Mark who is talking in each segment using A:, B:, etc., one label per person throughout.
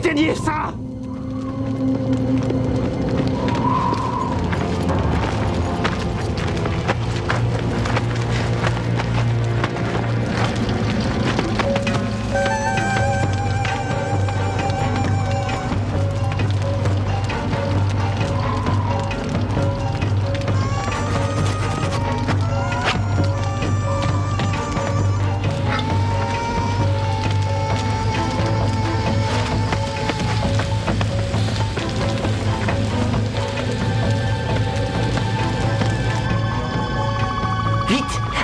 A: Éteignez ça!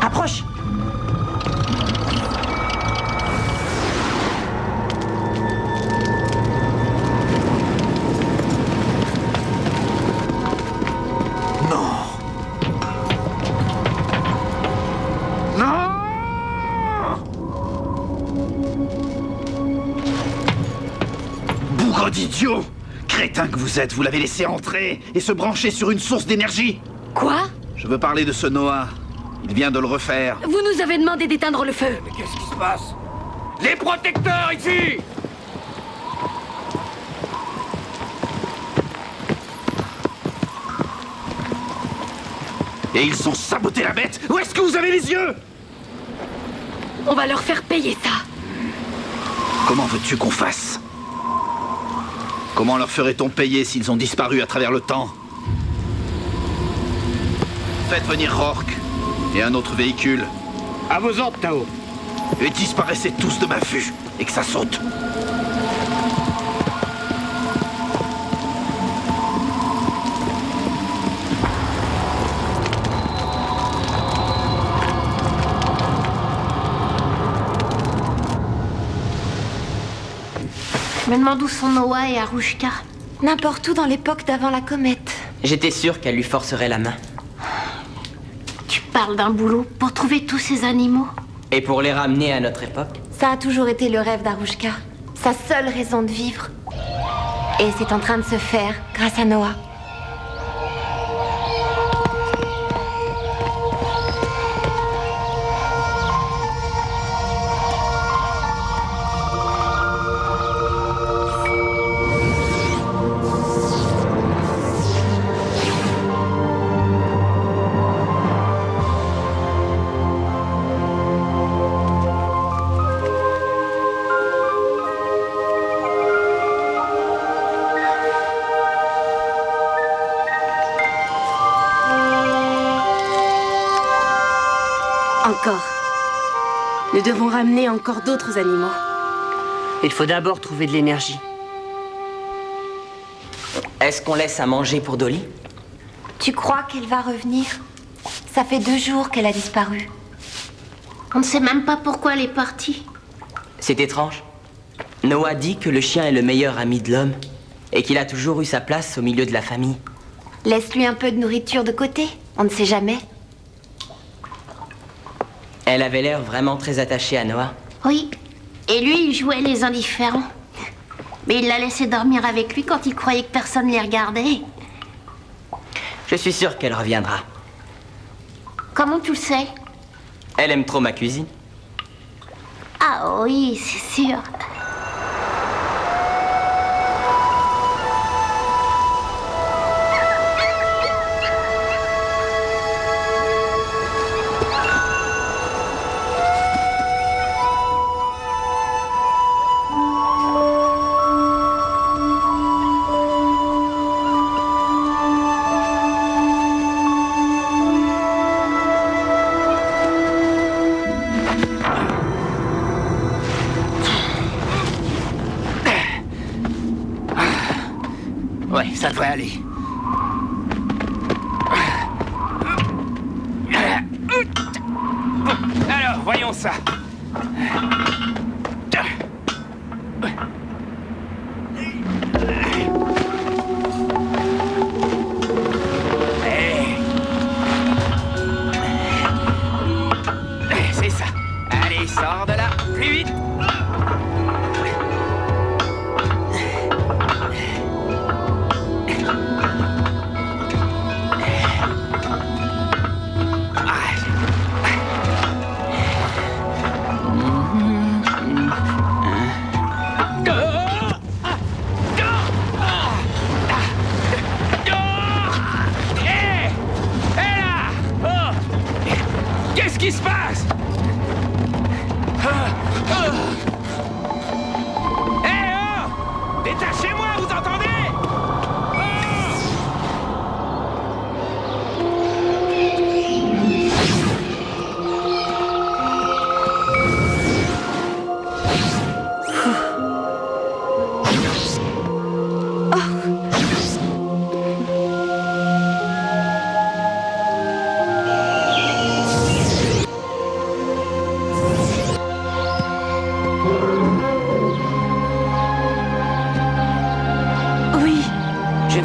B: Approche!
A: Non! Non! Bougre d'idiot! Crétin que vous êtes, vous l'avez laissé entrer et se brancher sur une source d'énergie!
C: Quoi?
A: Je veux parler de ce Noah. Il vient de le refaire.
C: Vous nous avez demandé d'éteindre le feu.
D: Mais qu'est-ce qui se passe? Les protecteurs, ici!
A: Et ils ont saboté la bête! Où est-ce que vous avez les yeux?
C: On va leur faire payer ça.
A: Comment veux-tu qu'on fasse? Comment leur ferait-on payer s'ils ont disparu à travers le temps? Faites venir Rourke et un autre véhicule.
D: À vos ordres, Tao.
A: Et disparaissez tous de ma vue et que ça saute.
E: Je me demande où sont Noah et Arushka.
F: N'importe où dans l'époque d'avant la comète.
B: J'étais sûr qu'elle lui forcerait la main.
E: Tu parles d'un boulot pour trouver tous ces animaux?
B: Et pour les ramener à notre époque?
F: Ça a toujours été le rêve d'Arushka. Sa seule raison de vivre. Et c'est en train de se faire grâce à Noah.
G: Encore. Nous devons ramener encore d'autres animaux. Il faut d'abord trouver de l'énergie.
B: Est-ce qu'on laisse à manger pour Dolly?
F: Tu crois qu'elle va revenir? Ça fait 2 jours qu'elle a disparu.
E: On ne sait même pas pourquoi elle est partie.
B: C'est étrange. Noah dit que le chien est le meilleur ami de l'homme et qu'il a toujours eu sa place au milieu de la famille.
F: Laisse-lui un peu de nourriture de côté, on ne sait jamais.
B: Elle avait l'air vraiment très attachée à Noah.
E: Oui. Et lui, il jouait les indifférents. Mais il l'a laissé dormir avec lui quand il croyait que personne les regardait.
B: Je suis sûr qu'elle reviendra.
E: Comment tu le sais?
B: Elle aime trop ma cuisine.
E: Ah oui, c'est sûr.
D: Ouais, ça devrait aller. Bon, alors, voyons ça. C'est ça. Allez, sors de là, plus vite.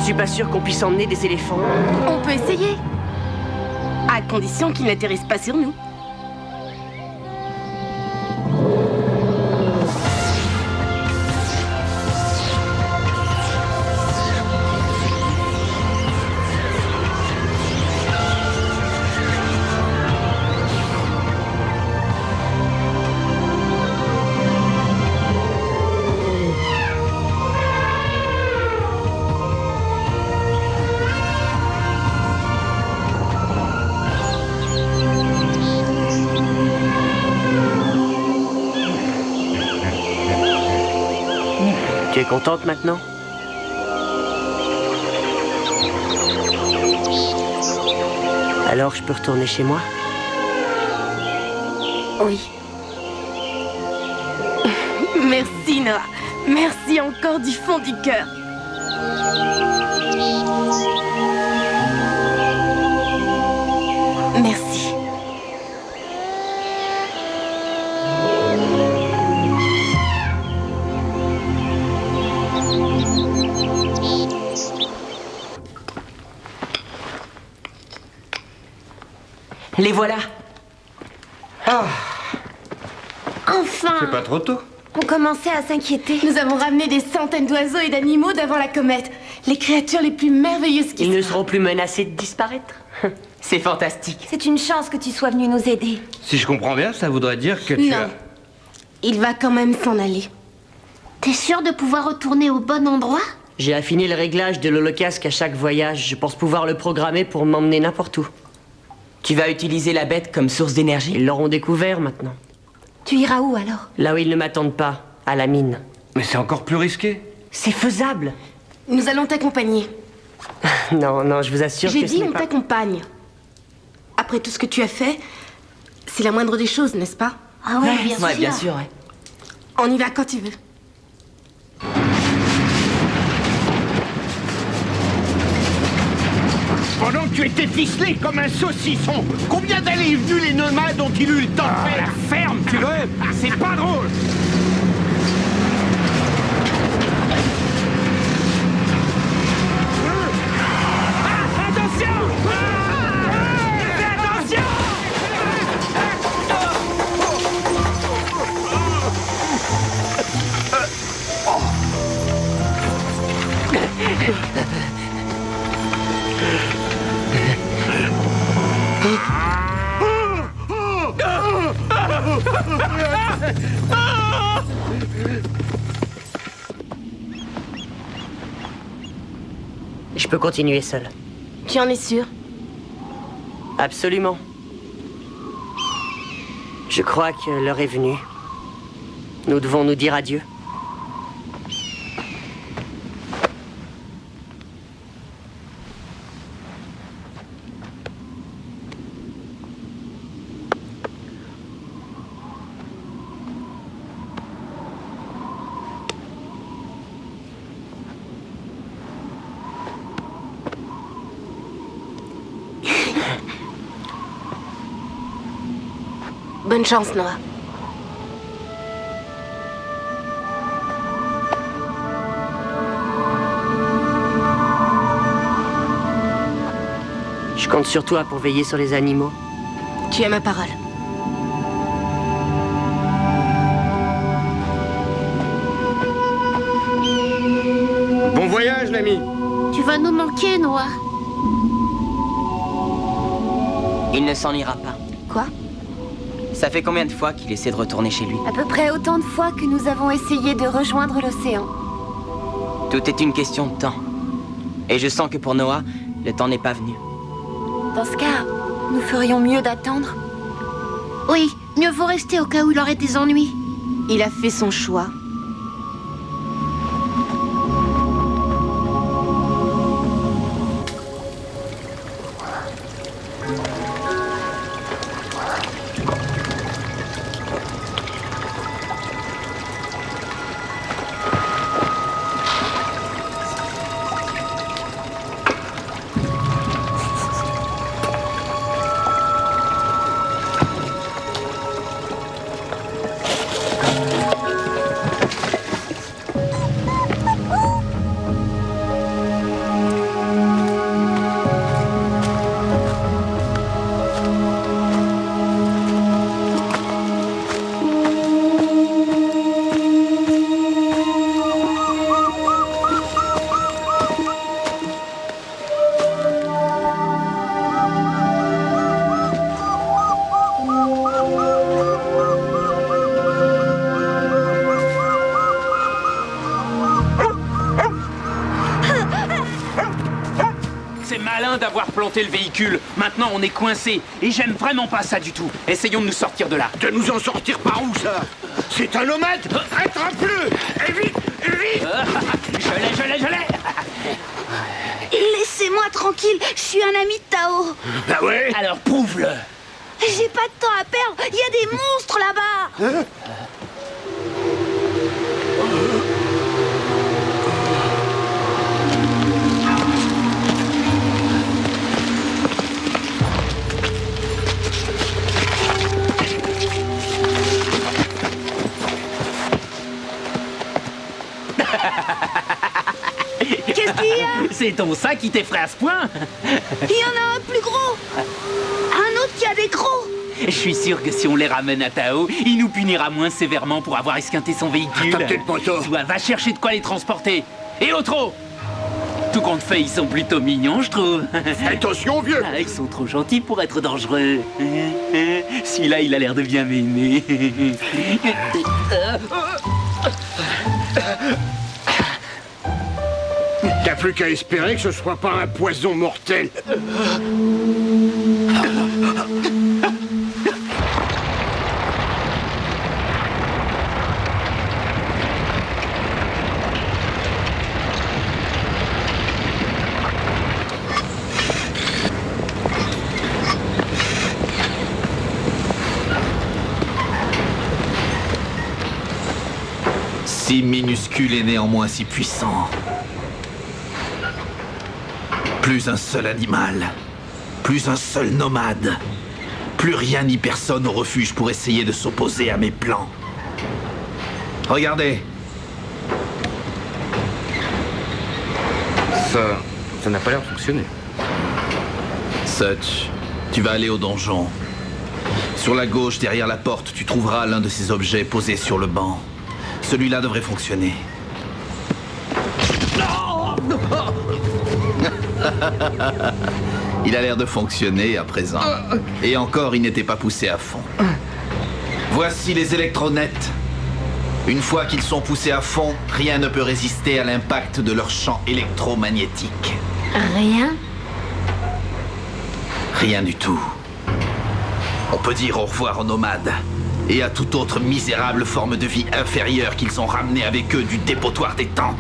G: suis pas sûr qu'on puisse emmener des éléphants.
H: On peut essayer. À condition qu'ils n'atterrissent pas sur nous.
G: Tu es contente maintenant? Alors je peux retourner chez moi?
H: Oui. Merci, Noah. Merci encore du fond du cœur. Merci.
B: Les voilà.
E: Enfin!
I: C'est pas trop tôt.
F: On commençait à s'inquiéter.
H: Nous avons ramené des centaines d'oiseaux et d'animaux d'avant la comète. Les créatures les plus merveilleuses qui
G: Ils ne
H: soient.
G: seront plus menacés de disparaître.
B: C'est fantastique.
F: C'est une chance que tu sois venu nous aider.
I: Si je comprends bien, ça voudrait dire que tu
H: Non.
I: as...
H: Il va quand même s'en aller.
E: T'es sûr de pouvoir retourner au bon endroit?
G: J'ai affiné le réglage de l'holocasque à chaque voyage. Je pense pouvoir le programmer pour m'emmener n'importe où.
B: Tu vas utiliser la bête comme source d'énergie?
G: Ils l'auront découvert maintenant.
F: Tu iras où alors?
G: Là où ils ne m'attendent pas, à la mine.
I: Mais c'est encore plus risqué.
G: C'est faisable.
H: Nous allons t'accompagner.
G: Non, non, je vous assure que
H: J'ai
G: ce
H: dit
G: n'est
H: on
G: pas...
H: t'accompagne. Après tout ce que tu as fait, c'est la moindre des choses, n'est-ce pas?
E: Ah ouais, bien sûr.
B: Ouais, bien sûr, ouais.
H: On y va quand tu veux.
D: Pendant que tu étais ficelé comme un saucisson, combien d'années est venu les nomades ont-ils eu le temps de faire? La ferme, tu veux? C'est pas drôle! Attention! Fais attention!
G: Je peux continuer seul.
H: Tu en es sûr?
G: Absolument. Je crois que l'heure est venue. Nous devons nous dire adieu.
H: Bonne chance, Noah.
G: Je compte sur toi pour veiller sur les animaux.
H: Tu as ma parole.
I: Bon voyage, l'ami.
E: Tu vas nous manquer, Noah.
B: Il ne s'en ira pas.
F: Quoi?
B: Ça fait combien de fois qu'il essaie de retourner chez lui?
F: À peu près autant de fois que nous avons essayé de rejoindre l'océan.
B: Tout est une question de temps. Et je sens que pour Noah, le temps n'est pas venu.
F: Dans ce cas, nous ferions mieux d'attendre.
E: Oui, mieux vaut rester au cas où il aurait des ennuis.
H: Il a fait son choix.
D: planté le véhicule. Maintenant, on est coincé. Et j'aime vraiment pas ça du tout. Essayons de nous sortir de là. De nous en sortir par où, ça? C'est un nomade. Attrape-le. Et vite, vite. Je l'ai.
E: Laissez-moi tranquille, je suis un ami de Tao.
D: Ah ouais? Alors prouve-le.
E: J'ai pas de temps à perdre, il y a des monstres là-bas. Qu'est-ce qu'il y a?
D: C'est ton sac qui t'effraie à ce point?
E: Il y en a un plus gros. Un autre qui a des crocs.
D: Je suis sûr que si on les ramène à Tao, il nous punira moins sévèrement pour avoir esquinté son véhicule.
I: T'as peut-être pas tort.
D: Toi, va chercher de quoi les transporter. Et l'autre, tout compte fait, ils sont plutôt mignons, je trouve.
I: Attention, vieux.
D: Ah, ils sont trop gentils pour être dangereux. Celui-là, il a l'air de bien m'aimer.
I: T'as plus qu'à espérer que ce soit pas un poison mortel.
A: Si minuscule et néanmoins si puissant. Plus un seul animal, plus un seul nomade, plus rien ni personne au refuge pour essayer de s'opposer à mes plans. Regardez.
I: Ça n'a pas l'air de fonctionner.
A: Sutch, tu vas aller au donjon. Sur la gauche, derrière la porte, tu trouveras l'un de ces objets posés sur le banc. Celui-là devrait fonctionner. Il a l'air de fonctionner à présent. Et encore, il n'était pas poussé à fond. Voici les électronettes. Une fois qu'ils sont poussés à fond, rien ne peut résister à l'impact de leur champ électromagnétique.
C: Rien?
A: Rien du tout. On peut dire au revoir aux nomades et à toute autre misérable forme de vie inférieure qu'ils ont ramené avec eux du dépotoir des temps.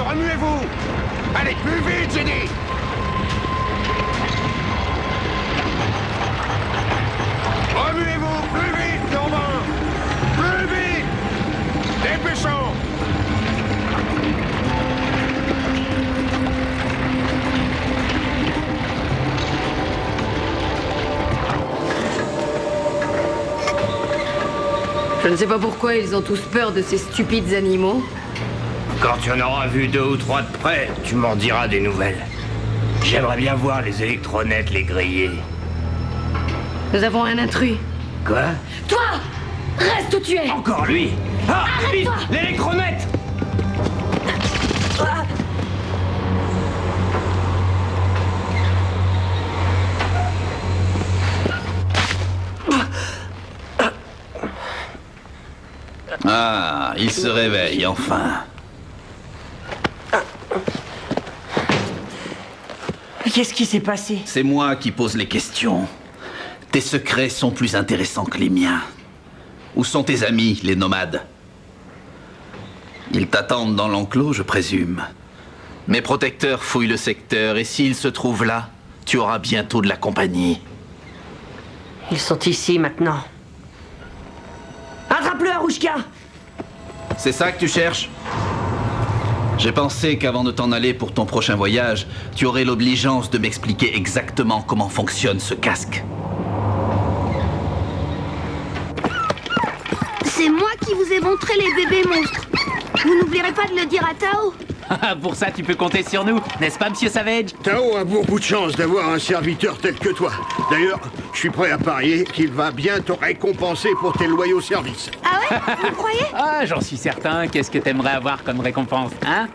I: Remuez-vous! Allez, plus vite, j'ai dit! Remuez-vous, plus vite, Normand! Plus vite! Dépêchons!
G: Je ne sais pas pourquoi ils ont tous peur de ces stupides animaux.
I: Quand tu en auras vu 2 ou 3 de près, tu m'en diras des nouvelles. J'aimerais bien voir les électronettes les griller.
G: Nous avons un intrus.
I: Quoi?
C: Toi! Reste où tu es!
D: Encore lui! Ah, vite!
C: Arrête-toi!
D: L'électromètre!
A: Ah, il se réveille enfin.
B: Qu'est-ce qui s'est passé?
A: C'est moi qui pose les questions. Tes secrets sont plus intéressants que les miens. Où sont tes amis, les nomades? Ils t'attendent dans l'enclos, je présume. Mes protecteurs fouillent le secteur et s'ils se trouvent là, tu auras bientôt de la compagnie.
G: Ils sont ici maintenant. Attrape-le, Arouchka!
A: C'est ça que tu cherches? J'ai pensé qu'avant de t'en aller pour ton prochain voyage, tu aurais l'obligeance de m'expliquer exactement comment fonctionne ce casque.
E: C'est moi qui vous ai montré les bébés monstres. Vous n'oublierez pas de le dire à Tao.
D: Pour ça, tu peux compter sur nous, n'est-ce pas, monsieur Savage?
J: Tao a beaucoup de chance d'avoir un serviteur tel que toi. D'ailleurs, je suis prêt à parier qu'il va bien te récompenser pour tes loyaux services.
E: Ah ouais? Vous croyez?
D: Ah, j'en suis certain. Qu'est-ce que t'aimerais avoir comme récompense, hein?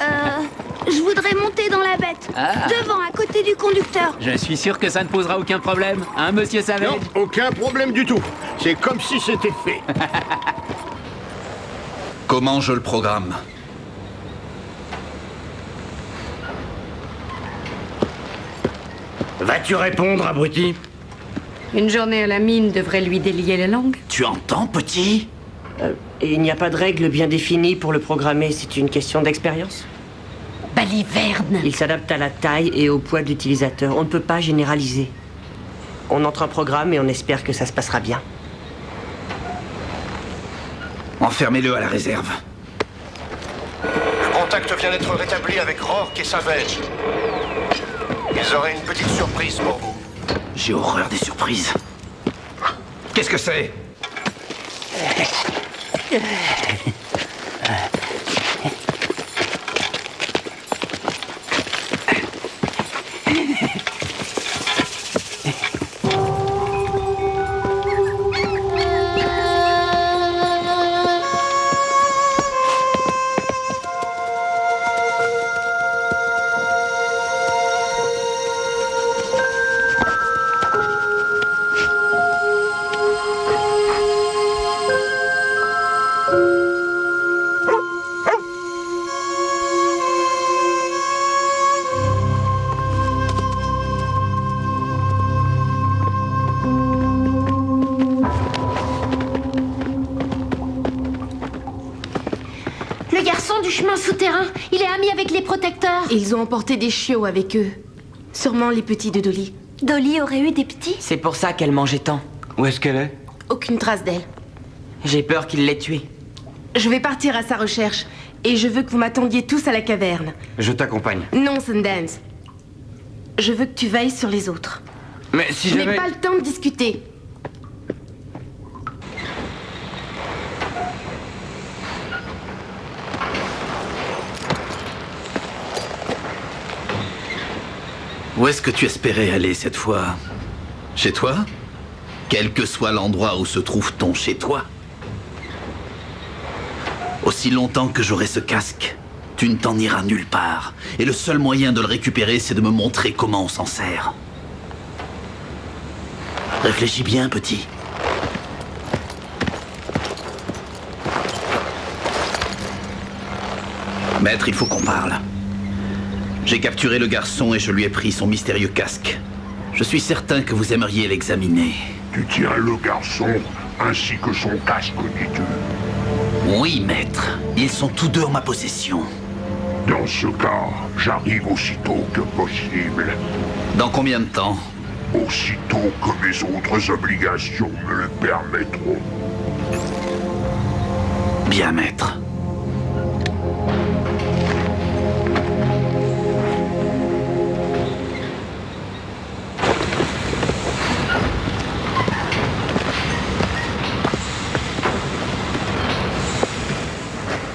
E: Je voudrais monter dans la bête. Devant, à côté du conducteur.
D: Je suis sûr que ça ne posera aucun problème, hein, monsieur Savage?
J: Non, aucun problème du tout. C'est comme si c'était fait.
A: Comment je le programme?
I: Vas-tu répondre, abruti?
G: Une journée à la mine devrait lui délier la langue.
A: Tu entends, petit?
B: Et il n'y a pas de règle bien définie pour le programmer, c'est une question d'expérience.
C: Baliverne.
B: Il s'adapte à la taille et au poids de l'utilisateur. On ne peut pas généraliser. On entre un programme et on espère que ça se passera bien.
A: Enfermez-le à la réserve.
K: Le contact vient d'être rétabli avec Rourke et Savage. Ils auraient une petite surprise pour vous.
A: J'ai horreur des surprises. Qu'est-ce que c'est?
E: Le garçon du chemin souterrain, il est ami avec les protecteurs.
H: Ils ont emporté des chiots avec eux. Sûrement les petits de Dolly.
E: Dolly aurait eu des petits?
B: C'est pour ça qu'elle mangeait tant.
I: Où est-ce qu'elle est?
H: Aucune trace d'elle.
B: J'ai peur qu'il l'ait tuée.
H: Je vais partir à sa recherche. Et je veux que vous m'attendiez tous à la caverne.
I: Je t'accompagne.
H: Non, Sundance. Je veux que tu veilles sur les autres.
I: Mais si
H: Je n'ai
I: jamais...
H: pas le temps de discuter.
A: Où est-ce que tu espérais aller cette fois? Chez toi? Quel que soit l'endroit où se trouve ton chez-toi? Aussi longtemps que j'aurai ce casque, tu ne t'en iras nulle part. Et le seul moyen de le récupérer, c'est de me montrer comment on s'en sert. Réfléchis bien, petit. Maître, il faut qu'on parle. J'ai capturé le garçon et je lui ai pris son mystérieux casque. Je suis certain que vous aimeriez l'examiner.
L: Tu tiens le garçon ainsi que son casque, dis-tu?
A: Oui, maître. Ils sont tous deux en ma possession.
L: Dans ce cas, j'arrive aussitôt que possible.
A: Dans combien de temps?
L: Aussitôt que mes autres obligations me le permettront.
A: Bien, maître.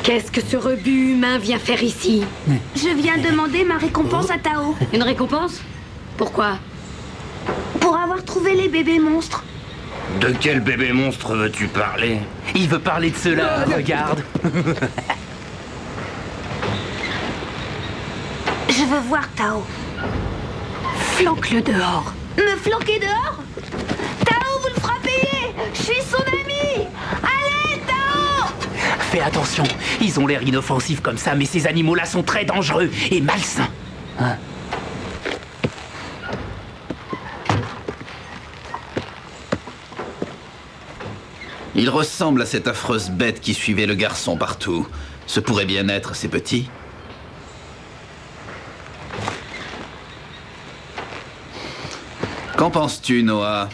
C: Qu'est-ce que ce rebut humain vient faire ici?
E: Je viens demander ma récompense à Tao.
C: Une récompense? Pourquoi?
E: Pour avoir trouvé les bébés monstres.
I: De quel bébé monstre veux-tu parler?
D: Il veut parler de cela, regarde.
E: Je veux voir Tao.
C: Flanque-le dehors.
E: Me flanquer dehors? Tao, vous le ferez payer. Je suis son ami. Allez, Tao!
D: Fais attention, ils ont l'air inoffensifs comme ça, mais ces animaux-là sont très dangereux et malsains. Hein?
A: Il ressemble à cette affreuse bête qui suivait le garçon partout. Ce pourrait bien être ses petits. Qu'en penses-tu, Noah?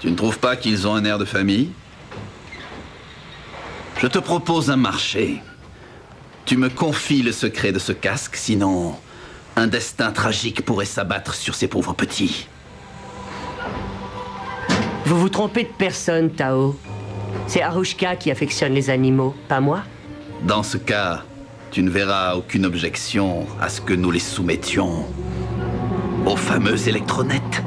A: Tu ne trouves pas qu'ils ont un air de famille? Je te propose un marché. Tu me confies le secret de ce casque, sinon un destin tragique pourrait s'abattre sur ces pauvres petits.
B: Vous vous trompez de personne, Tao. C'est Arushka qui affectionne les animaux, pas moi.
A: Dans ce cas, tu ne verras aucune objection à ce que nous les soumettions aux fameux électronettes.